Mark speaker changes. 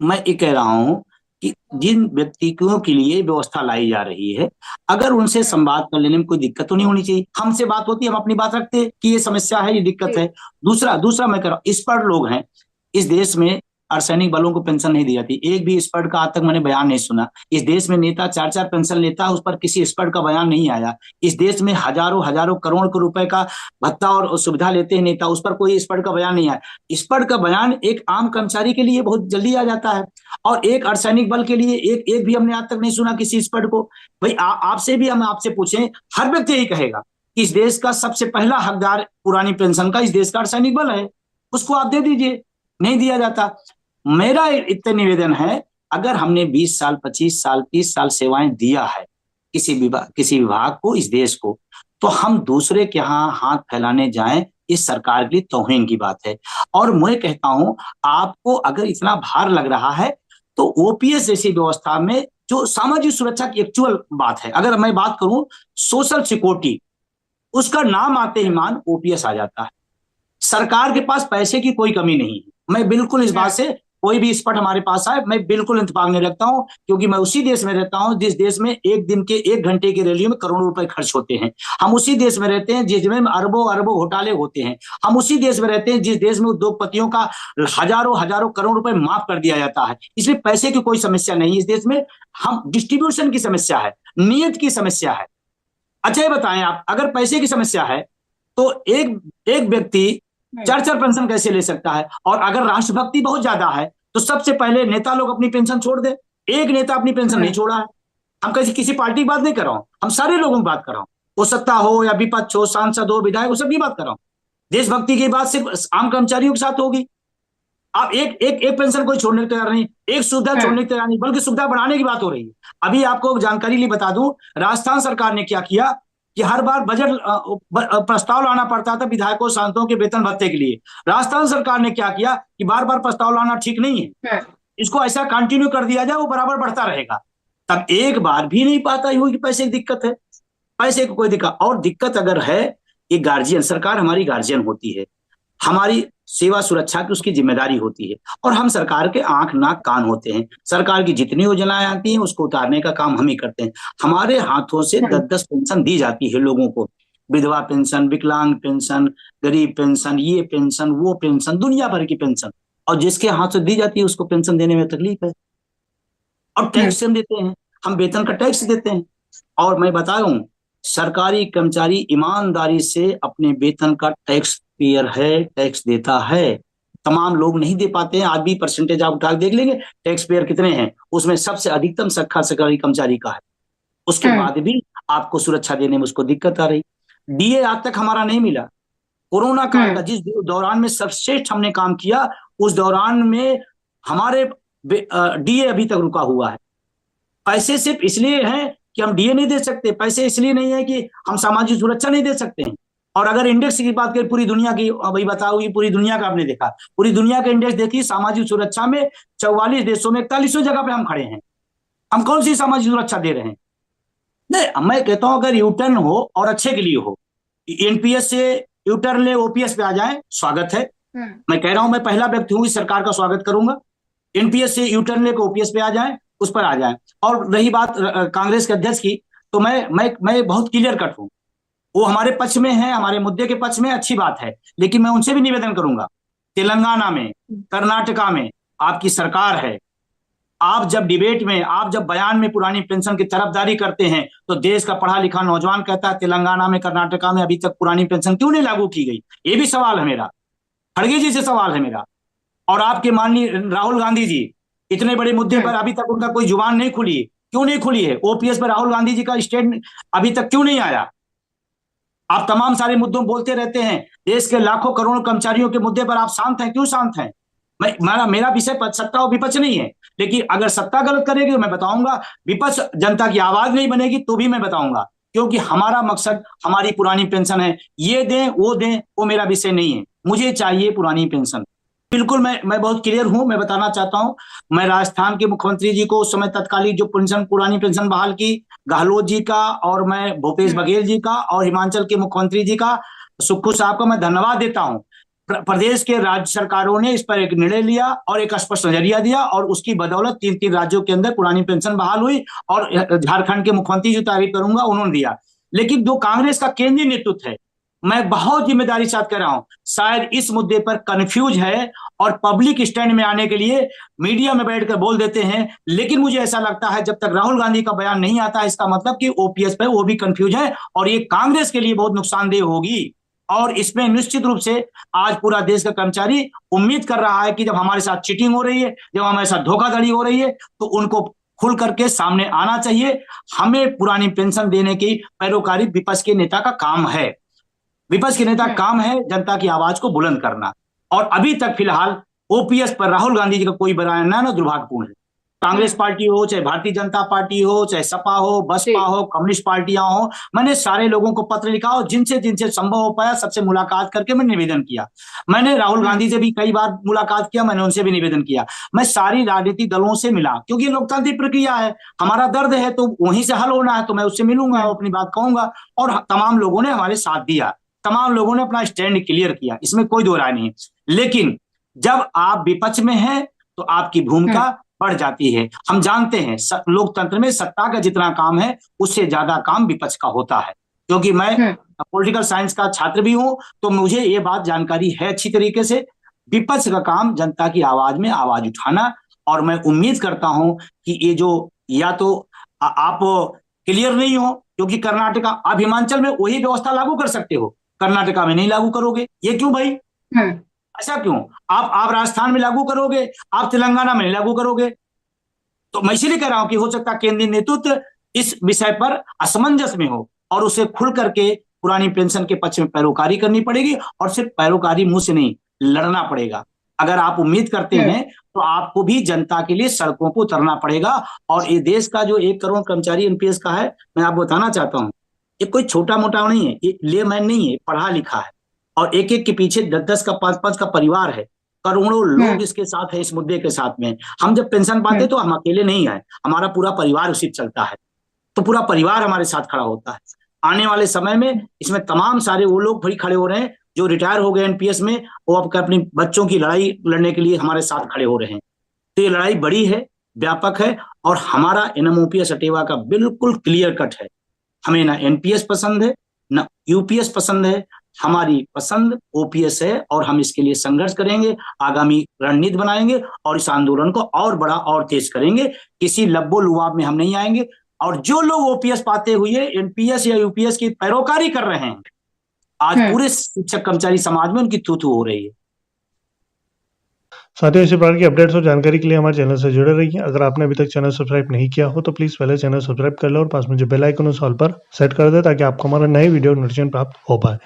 Speaker 1: मैं ये कह रहा हूं कि जिन व्यक्तियों के लिए व्यवस्था लाई जा रही है, अगर उनसे संवाद कर लेने में कोई दिक्कत तो नहीं होनी चाहिए। हमसे बात होती है, हम अपनी बात रखते हैं कि ये समस्या है, ये दिक्कत है। दूसरा दूसरा मैं कह रहा हूं, इस पर लोग हैं इस देश में, अर्धसैनिक बलों को पेंशन नहीं दी जाती। एक भी स्पर्ड का आज तक मैंने बयान नहीं सुना। इस देश में नेता चार चार पेंशन लेता है, उस पर किसी स्पर्ड का बयान नहीं आया। इस देश में हजारों हजारों करोड़ के रुपए का भत्ता और सुविधा लेते हैं नेता, उस पर कोई स्पर्ड का बयान नहीं आया। स्पर्ड का बयान एक आम कर्मचारी के लिए बहुत जल्दी आ जाता है, और एक अर्धसैनिक बल के लिए एक एक भी हमने आज तक नहीं सुना किसी स्पर्ड को। भाई आपसे भी हम आपसे पूछें, हर व्यक्ति यही कहेगा कि इस देश का सबसे पहला हकदार पुरानी पेंशन का इस देश का अर्धसैनिक बल है, उसको आप दे दीजिए। नहीं दिया जाता। मेरा इतना निवेदन है, अगर हमने 20 साल 25 साल 30 साल सेवाएं दिया है किसी विभाग को, इस देश को, तो हम दूसरे के यहाँ हाथ फैलाने जाएं, इस सरकार के लिए तौहीन की बात है। और मैं कहता हूं, आपको अगर इतना भार लग रहा है तो ओपीएस जैसी व्यवस्था में जो सामाजिक सुरक्षा की एक्चुअल बात है, अगर मैं बात करूं सोशल सिक्योरिटी, उसका नाम आते ही मान ओपीएस आ जाता है। सरकार के पास पैसे की कोई कमी नहीं है। मैं बिल्कुल इस बात से, कोई भी स्पॉट हमारे पास आए, मैं बिल्कुल इंतफाक नहीं रखता हूं, क्योंकि मैं उसी देश में रहता हूं जिस देश में एक दिन के 1 घंटे की रैली में करोड़ों रुपए खर्च होते हैं। हम उसी देश में रहते हैं जिसमें अरबों अरबों घोटाले होते हैं। हम उसी देश में रहते हैं जिस देश में उद्योगपतियों का हजारों हजारों करोड़ रुपए माफ कर दिया जाता है। इसलिए पैसे की कोई समस्या नहीं है इस देश में। हम डिस्ट्रीब्यूशन की समस्या है, नियत की समस्या है। अच्छा ये बताएं आप, अगर पैसे की समस्या है तो एक एक व्यक्ति चार चार पेंशन कैसे ले सकता है? और अगर राष्ट्रभक्ति बहुत ज्यादा है तो सबसे पहले नेता लोग अपनी पेंशन छोड़ दे। एक नेता अपनी पेंशन नहीं छोड़ा है। हम किसी किसी पार्टी की बात नहीं कर रहा हूं, हम सारे लोगों की बात कर रहा हूं, वो सत्ता हो या विपक्ष हो, सांसद हो, विधायक हो, सबकी बात कर रहा हूं। देशभक्ति की बात सिर्फ आम कर्मचारियों के साथ होगी। आप एक एक एक पेंशन कोई छोड़ने को तैयार नहीं, एक सुविधा छोड़ने को तैयार नहीं, बल्कि सुविधा बढ़ाने की बात हो रही है। अभी आपको जानकारी लिए बता दूं, राजस्थान सरकार ने क्या किया कि हर बार बजट प्रस्ताव लाना पड़ता था विधायकों सांसदों के वेतन भत्ते के लिए। राजस्थान सरकार ने क्या किया कि बार बार प्रस्ताव लाना ठीक नहीं है, इसको ऐसा कंटिन्यू कर दिया जाए, वो बराबर बढ़ता रहेगा। तब एक बार भी नहीं पाता हुई कि पैसे की दिक्कत है। पैसे की कोई दिक्कत, और दिक्कत अगर है, एक गार्जियन, सरकार हमारी गार्जियन होती है, हमारी सेवा सुरक्षा की उसकी जिम्मेदारी होती है, और हम सरकार के आंख नाक कान होते हैं। सरकार की जितनी योजनाएं आती हैं उसको उतारने का काम हम ही करते हैं। हमारे हाथों से 10-10 पेंशन दी जाती है लोगों को, विधवा पेंशन, विकलांग पेंशन, गरीब पेंशन, ये पेंशन, वो पेंशन, दुनिया भर की पेंशन, और जिसके हाथ से दी जाती है उसको पेंशन देने में तकलीफ है। और टैक्स हम देते हैं, हम वेतन का टैक्स देते हैं। और मैं बता रहा हूं, सरकारी कर्मचारी ईमानदारी से अपने वेतन का टैक्स पेयर है, टैक्स देता है। तमाम लोग नहीं दे पाते हैं। आज भी परसेंटेज आप उठा देख लेंगे टैक्स पेयर कितने हैं, उसमें सबसे अधिकतम सरकारी कर्मचारी का है। उसके बाद भी आपको सुरक्षा देने में उसको दिक्कत आ रही। डीए आज तक हमारा नहीं मिला। कोरोना काल का जिस दौरान में सर्वश्रेष्ठ हमने काम किया, उस दौरान में हमारे डीए अभी तक रुका हुआ है। पैसे सिर्फ इसलिए हैं कि हम डीए नहीं दे सकते, पैसे इसलिए नहीं है कि हम सामाजिक सुरक्षा नहीं दे सकते हैं। और अगर इंडेक्स की बात करें पूरी दुनिया की, भाई बताओ, ये पूरी दुनिया का आपने देखा, पूरी दुनिया का इंडेक्स देखिए सामाजिक सुरक्षा में 44 देशों में 41वें जगह पे हम खड़े हैं। हम कौन सी सामाजिक सुरक्षा दे रहे हैं? नहीं, मैं कहता हूं अगर यूटर्न हो और अच्छे के लिए हो, एनपीएस से यूटर्न ले ओपीएस पे आ जाए, स्वागत है। मैं कह रहा हूं, मैं पहला व्यक्ति हूं इस सरकार का स्वागत करूंगा। एनपीएस से यूटर्न लेकर ओपीएस पे आ जाए, उस पर आ जाए। और रही बात कांग्रेस के अध्यक्ष की, तो मैं बहुत क्लियर कट हूं। वो हमारे पक्ष में है, हमारे मुद्दे के पक्ष में, अच्छी बात है। लेकिन मैं उनसे भी निवेदन करूंगा, तेलंगाना में, कर्नाटका में आपकी सरकार है। आप जब डिबेट में, आप जब बयान में पुरानी पेंशन की तरफदारी करते हैं, तो देश का पढ़ा लिखा नौजवान कहता है तेलंगाना में, कर्नाटका में अभी तक पुरानी पेंशन क्यों नहीं लागू की गई? ये भी सवाल है मेरा, खड़गे जी से सवाल है मेरा। और आपके माननीय राहुल गांधी जी, इतने बड़े मुद्दे पर अभी तक उनका कोई जुबान नहीं खुली, क्यों नहीं खुली है? ओपीएस पर राहुल गांधी जी का स्टेटमेंट अभी तक क्यों नहीं आया? आप तमाम सारे मुद्दों बोलते रहते हैं, देश के लाखों करोड़ों कर्मचारियों के मुद्दे पर आप शांत हैं, क्यों शांत हैं? मेरा विषय सत्ता और विपक्ष नहीं है, लेकिन अगर सत्ता गलत करेगी तो मैं बताऊंगा, विपक्ष जनता की आवाज नहीं बनेगी तो भी मैं बताऊंगा, क्योंकि हमारा मकसद हमारी पुरानी पेंशन है। ये दें वो दें, वो मेरा विषय नहीं है, मुझे चाहिए पुरानी पेंशन। बिल्कुल मैं बहुत क्लियर हूं, मैं बताना चाहता हूं। मैं राजस्थान के मुख्यमंत्री जी को उस समय तत्कालीन जो पेंशन, पुरानी पेंशन बहाल की, गहलोत जी का, और मैं भूपेश बघेल जी का, और हिमाचल के मुख्यमंत्री जी का, सुक्खू साहब का मैं धन्यवाद देता हूं। प्रदेश के राज्य सरकारों ने इस पर एक निर्णय लिया और एक स्पष्ट नजरिया दिया, और उसकी बदौलत 3 राज्यों के अंदर पुरानी पेंशन बहाल हुई, और झारखंड के मुख्यमंत्री जो तारीफ करूंगा उन्होंने दिया। लेकिन जो कांग्रेस का केंद्रीय नेतृत्व है, मैं बहुत जिम्मेदारी के साथ कह रहा हूं, शायद इस मुद्दे पर कंफ्यूज है और पब्लिक स्टैंड में आने के लिए मीडिया में बैठकर बोल देते हैं। लेकिन मुझे ऐसा लगता है जब तक राहुल गांधी का बयान नहीं आता, इसका मतलब कि ओपीएस पर वो भी कंफ्यूज है, और ये कांग्रेस के लिए बहुत नुकसानदेह होगी। और इसमें निश्चित रूप से आज पूरा देश का कर्मचारी उम्मीद कर रहा है कि जब हमारे साथ चीटिंग हो रही है, जब हमारे साथ धोखाधड़ी हो रही है, तो उनको खुल करके सामने आना चाहिए। हमें पुरानी पेंशन देने की पैरोकारी विपक्ष के नेता का काम है। विपक्ष के नेता काम है जनता की आवाज को बुलंद करना, और अभी तक फिलहाल ओपीएस पर राहुल गांधी जी का कोई बयान ना दुर्भाग्यपूर्ण है। कांग्रेस पार्टी हो, चाहे भारतीय जनता पार्टी हो, चाहे सपा हो, बसपा हो, कम्युनिस्ट पार्टियां हो, मैंने सारे लोगों को पत्र लिखा और जिनसे जिनसे संभव हो पाया सबसे मुलाकात करके मैं निवेदन किया। मैंने राहुल गांधी से भी कई बार मुलाकात किया, मैंने उनसे भी निवेदन किया। मैं सारी राजनीतिक दलों से मिला, क्योंकि ये लोकतांत्रिक प्रक्रिया है, हमारा दर्द है तो वहीं से हल होना है, तो मैं उससे मिलूंगा, अपनी बात कहूंगा। और तमाम लोगों ने हमारे साथ दिया, तमाम लोगों ने अपना स्टैंड क्लियर किया, इसमें कोई दो राय नहीं है। लेकिन जब आप विपक्ष में हैं तो आपकी भूमिका बढ़ जाती है। हम जानते हैं लोकतंत्र में सत्ता का जितना काम है उससे ज्यादा काम विपक्ष का होता है। क्योंकि मैं पॉलिटिकल साइंस का छात्र भी हूं, तो मुझे ये बात जानकारी है अच्छी तरीके से। विपक्ष का काम जनता की आवाज में आवाज उठाना, और मैं उम्मीद करता हूं कि ये जो, या तो आप क्लियर नहीं हो, क्योंकि कर्नाटका, आप हिमाचल में वही व्यवस्था लागू कर सकते हो, कर्नाटका में नहीं लागू करोगे, ये क्यों भाई? ऐसा क्यों? आप राजस्थान में लागू करोगे, आप तेलंगाना में नहीं लागू करोगे। तो मैं इसलिए कह रहा हूं कि हो सकता है केंद्रीय नेतृत्व इस विषय पर असमंजस में हो, और उसे खुल करके पुरानी पेंशन के पक्ष में पैरोकारी करनी पड़ेगी, और सिर्फ पैरोकारी मुंह से नहीं, लड़ना पड़ेगा। अगर आप उम्मीद करते हैं तो आपको भी जनता के लिए सड़कों पर उतरना पड़ेगा। और ये देश का जो 1 करोड़ कर्मचारी एनपीएस का है, मैं आपको बताना चाहता हूं, ये कोई छोटा मोटा नहीं है, ये लेमैन नहीं है, पढ़ा लिखा है, और एक एक के पीछे 10-10 का 5-5 का परिवार है, करोड़ों लोग इसके साथ है, इस मुद्दे के साथ में। हम जब पेंशन पाते तो हम अकेले नहीं है, हमारा पूरा परिवार उसी चलता है, तो पूरा परिवार हमारे साथ खड़ा होता है। आने वाले समय में इसमें तमाम सारे वो लोग भी खड़े हो रहे हैं जो रिटायर हो गए एनपीएस में, वो अब अपनी बच्चों की लड़ाई लड़ने के लिए हमारे साथ खड़े हो रहे हैं। तो ये लड़ाई बड़ी है, व्यापक है, और हमारा एनएमओपीएस अटेवा का बिल्कुल क्लियर कट है। हमें ना एनपीएस पसंद है, ना यूपीएस पसंद है, हमारी पसंद ओपीएस है, और हम इसके लिए संघर्ष करेंगे, आगामी रणनीति बनाएंगे, और इस आंदोलन को और बड़ा और तेज करेंगे। किसी लब्बो लुआब में हम नहीं आएंगे। और जो लोग ओपीएस पाते हुए एनपीएस या यूपीएस की पैरोकारी कर रहे हैं, आज पूरे शिक्षक कर्मचारी समाज में उनकी थू-थू हो रही है।
Speaker 2: साथियों, इसी प्रकार की अपडेट्स और जानकारी के लिए हमारे चैनल से जुड़े रहिए। अगर आपने अभी तक चैनल सब्सक्राइब नहीं किया हो तो प्लीज पहले चैनल सब्सक्राइब कर लो और पास में जो बेल आइकन है उस ऑल पर सेट कर दे, ताकि आपको हमारा नए वीडियो नोटिफिकेशन प्राप्त हो पाए।